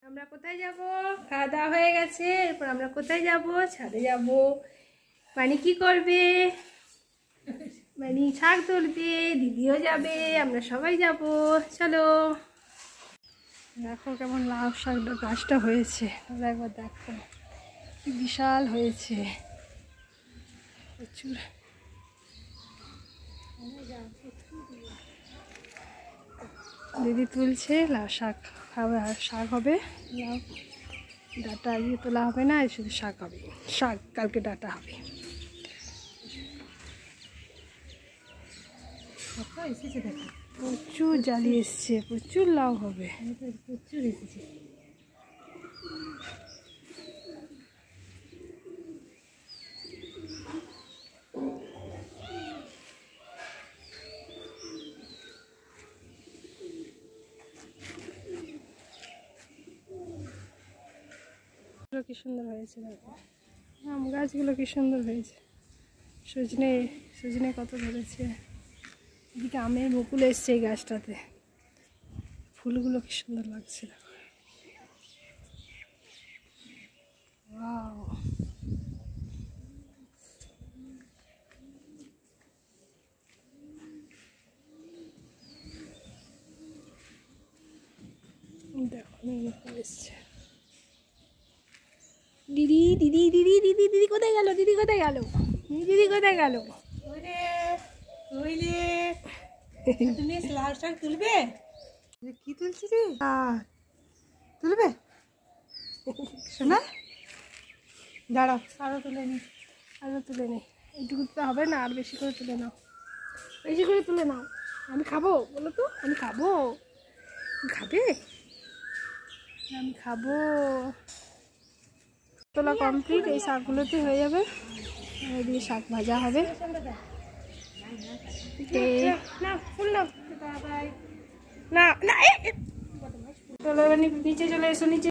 আমরা কোথায় যাব? খাওয়া দাওয়া হয়ে গেছে, এরপর আমরা কোথায় যাব? ছাদে যাব। মানে কি করবে? মানে শাক তুলবে, দিদিও যাবে, আমরা সবাই যাব। চলো। দেখো কেমন লাউ শাকটা গাছটা হয়েছে, একবার দেখো কি বিশাল হয়েছে, প্রচুর। দিদি তুলছে লাউ শাক, খাবে আর শাক হবে। লাউ ডাটা আজকে তোলা হবে না, শুধু শাক হবে। শাক কালকে ডাটা হবে। এসেছে দেখো, প্রচুর জালি এসছে, প্রচুর লাউ হবে, প্রচুর এসেছে। কি সুন্দর হয়েছে দেখো, আম গাছগুলো কি সুন্দর হয়েছে। সজনে সজনে কত ধরেছে, এদিকে আমের মুকুল এসছে এই গাছটাতে, ফুলগুলো কি সুন্দর লাগছে দেখো। ওয়াও, দেখো মুকুল এসছে। দিদি দিদি দিদি দিদি দিদি কোথায় গেল? দিদি কোথায় গেল? দিদি কোথায় গেল? তুমি লাউ শাক তুলবে? কি তুলছি রে? তুলবে শোনা? দাঁড়াও, আরো তুলে নি, আরো তুলে নি। এইটুকু তো হবে না, আর বেশি করে তুলে নাও, বেশি করে তুলে নাও। আমি খাবো বলো তো, আমি খাবো। খাবে? আমি খাবো। তোলা কমপ্লিট, এই শাকগুলোতে হয়ে যাবে, এদিকে শাক ভাজা হবে। না না, চলো এবার নিচে চলে এসো, নিচে।